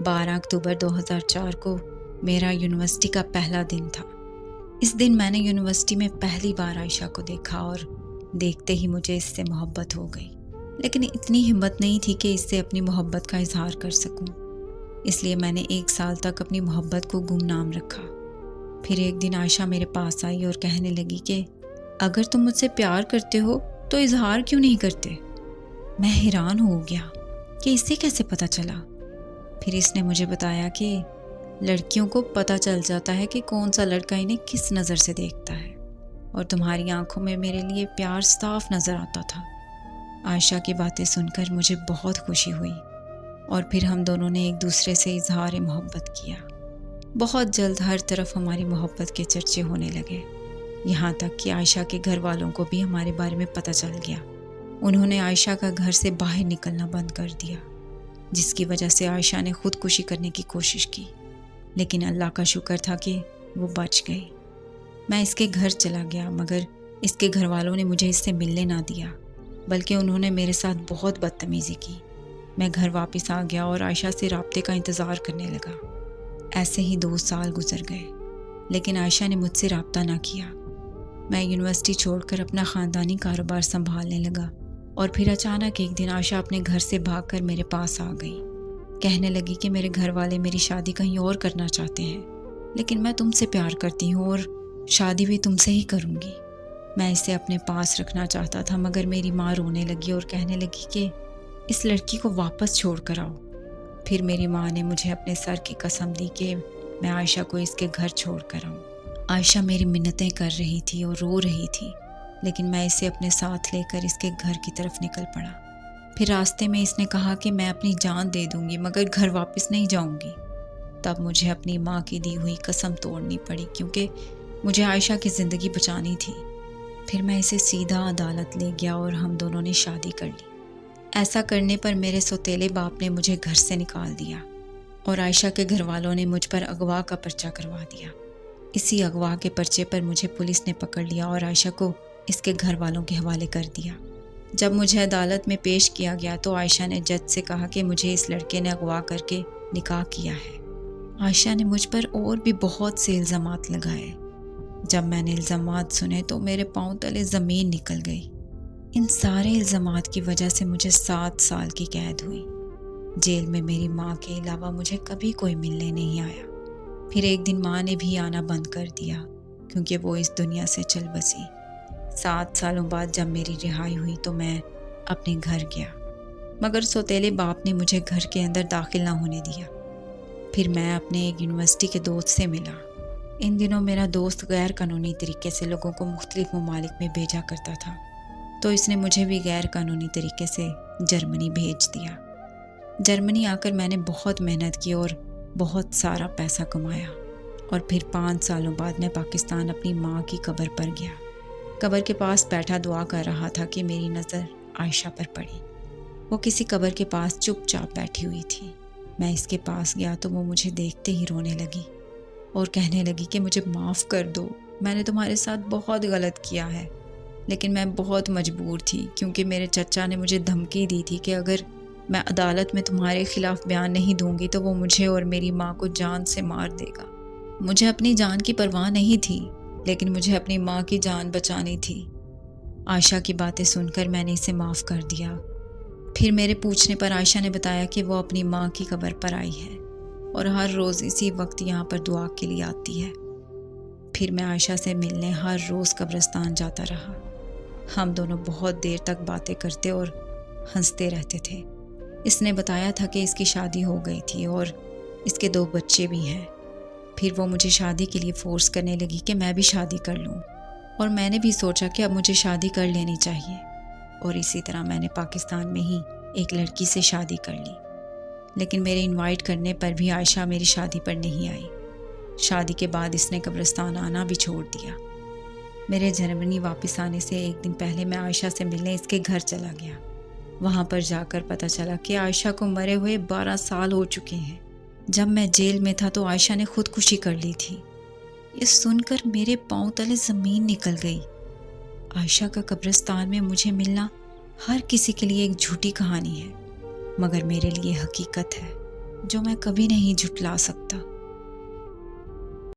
12 اکتوبر 2004 کو میرا یونیورسٹی کا پہلا دن تھا۔ اس دن میں نے یونیورسٹی میں پہلی بار عائشہ کو دیکھا اور دیکھتے ہی مجھے اس سے محبت ہو گئی، لیکن اتنی ہمت نہیں تھی کہ اس سے اپنی محبت کا اظہار کر سکوں۔ اس لیے میں نے 1 سال تک اپنی محبت کو گمنام رکھا۔ پھر ایک دن عائشہ میرے پاس آئی اور کہنے لگی کہ اگر تم مجھ سے پیار کرتے ہو تو اظہار کیوں نہیں کرتے؟ میں حیران ہو گیا کہ اسے کیسے پتہ چلا۔ پھر اس نے مجھے بتایا کہ لڑکیوں کو پتہ چل جاتا ہے کہ کون سا لڑکا انہیں کس نظر سے دیکھتا ہے، اور تمہاری آنکھوں میں میرے لیے پیار صاف نظر آتا تھا۔ عائشہ کی باتیں سن کر مجھے بہت خوشی ہوئی، اور پھر ہم دونوں نے ایک دوسرے سے اظہار محبت کیا۔ بہت جلد ہر طرف ہماری محبت کے چرچے ہونے لگے، یہاں تک کہ عائشہ کے گھر والوں کو بھی ہمارے بارے میں پتہ چل گیا۔ انہوں نے عائشہ کا گھر سے باہر نکلنا بند کر دیا، جس کی وجہ سے عائشہ نے خودکشی کرنے کی کوشش کی، لیکن اللہ کا شکر تھا کہ وہ بچ گئی۔ میں اس کے گھر چلا گیا، مگر اس کے گھر والوں نے مجھے اس سے ملنے نہ دیا، بلکہ انہوں نے میرے ساتھ بہت بدتمیزی کی۔ میں گھر واپس آ گیا اور عائشہ سے رابطے کا انتظار کرنے لگا۔ ایسے ہی 2 سال گزر گئے، لیکن عائشہ نے مجھ سے رابطہ نہ کیا۔ میں یونیورسٹی چھوڑ کر اپنا خاندانی کاروبار سنبھالنے لگا، اور پھر اچانک ایک دن عائشہ اپنے گھر سے بھاگ کر میرے پاس آ گئی۔ کہنے لگی کہ میرے گھر والے میری شادی کہیں اور کرنا چاہتے ہیں، لیکن میں تم سے پیار کرتی ہوں اور شادی بھی تم سے ہی کروں گی۔ میں اسے اپنے پاس رکھنا چاہتا تھا، مگر میری ماں رونے لگی اور کہنے لگی کہ اس لڑکی کو واپس چھوڑ کر آؤ۔ پھر میری ماں نے مجھے اپنے سر کی قسم دی کہ میں عائشہ کو اس کے گھر چھوڑ کر آؤں۔ عائشہ میری منتیں کر رہی تھی اور رو رہی تھی، لیکن میں اسے اپنے ساتھ لے کر اس کے گھر کی طرف نکل پڑا۔ پھر راستے میں اس نے کہا کہ میں اپنی جان دے دوں گی مگر گھر واپس نہیں جاؤں گی۔ تب مجھے اپنی ماں کی دی ہوئی قسم توڑنی پڑی، کیونکہ مجھے عائشہ کی زندگی بچانی تھی۔ پھر میں اسے سیدھا عدالت لے گیا اور ہم دونوں نے شادی کر لی۔ ایسا کرنے پر میرے سوتیلے باپ نے مجھے گھر سے نکال دیا، اور عائشہ کے گھر والوں نے مجھ پر اغوا کا پرچہ کروا دیا۔ اسی اغوا کے پرچے پر مجھے پولیس نے پکڑ لیا اور عائشہ کو اس کے گھر والوں کے حوالے کر دیا۔ جب مجھے عدالت میں پیش کیا گیا تو عائشہ نے جج سے کہا کہ مجھے اس لڑکے نے اغوا کر کے نکاح کیا ہے۔ عائشہ نے مجھ پر اور بھی بہت سے الزامات لگائے۔ جب میں نے الزامات سنے تو میرے پاؤں تلے زمین نکل گئی۔ ان سارے الزامات کی وجہ سے مجھے 7 سال کی قید ہوئی۔ جیل میں میری ماں کے علاوہ مجھے کبھی کوئی ملنے نہیں آیا۔ پھر ایک دن ماں نے بھی آنا بند کر دیا، کیونکہ وہ اس دنیا سے چل بسی۔ 7 سالوں بعد جب میری رہائی ہوئی تو میں اپنے گھر گیا، مگر سوتیلے باپ نے مجھے گھر کے اندر داخل نہ ہونے دیا۔ پھر میں اپنے ایک یونیورسٹی کے دوست سے ملا۔ ان دنوں میرا دوست غیر قانونی طریقے سے لوگوں کو مختلف ممالک میں بھیجا کرتا تھا، تو اس نے مجھے بھی غیر قانونی طریقے سے جرمنی بھیج دیا۔ جرمنی آ کر میں نے بہت محنت کی اور بہت سارا پیسہ کمایا، اور پھر 5 سالوں بعد میں پاکستان اپنی ماں کی قبر پر گیا۔ قبر کے پاس بیٹھا دعا کر رہا تھا کہ میری نظر عائشہ پر پڑی۔ وہ کسی قبر کے پاس چپ چاپ بیٹھی ہوئی تھی۔ میں اس کے پاس گیا تو وہ مجھے دیکھتے ہی رونے لگی اور کہنے لگی کہ مجھے معاف کر دو، میں نے تمہارے ساتھ بہت غلط کیا ہے، لیکن میں بہت مجبور تھی، کیونکہ میرے چچا نے مجھے دھمکی دی تھی کہ اگر میں عدالت میں تمہارے خلاف بیان نہیں دوں گی تو وہ مجھے اور میری ماں کو جان سے مار دے گا۔ مجھے اپنی جان کی پرواہ نہیں تھی، لیکن مجھے اپنی ماں کی جان بچانی تھی۔ عائشہ کی باتیں سن کر میں نے اسے معاف کر دیا۔ پھر میرے پوچھنے پر عائشہ نے بتایا کہ وہ اپنی ماں کی قبر پر آئی ہے اور ہر روز اسی وقت یہاں پر دعا کے لیے آتی ہے۔ پھر میں عائشہ سے ملنے ہر روز قبرستان جاتا رہا۔ ہم دونوں بہت دیر تک باتیں کرتے اور ہنستے رہتے تھے۔ اس نے بتایا تھا کہ اس کی شادی ہو گئی تھی اور اس کے 2 بچے بھی ہیں۔ پھر وہ مجھے شادی کے لیے فورس کرنے لگی کہ میں بھی شادی کر لوں، اور میں نے بھی سوچا کہ اب مجھے شادی کر لینی چاہیے، اور اسی طرح میں نے پاکستان میں ہی ایک لڑکی سے شادی کر لی۔ لیکن میرے انوائٹ کرنے پر بھی عائشہ میری شادی پر نہیں آئی۔ شادی کے بعد اس نے قبرستان آنا بھی چھوڑ دیا۔ میرے جرمنی واپس آنے سے ایک دن پہلے میں عائشہ سے ملنے اس کے گھر چلا گیا۔ وہاں پر جا کر پتہ چلا کہ عائشہ کو مرے ہوئے 12 سال ہو چکے ہیں۔ جب میں جیل میں تھا تو عائشہ نے خودکشی کر لی تھی۔ یہ سن کر میرے پاؤں تلے زمین نکل گئی۔ عائشہ کا قبرستان میں مجھے ملنا ہر کسی کے لیے ایک جھوٹی کہانی ہے، مگر میرے لیے حقیقت ہے۔ جو میں کبھی نہیں جھٹلا سکتا۔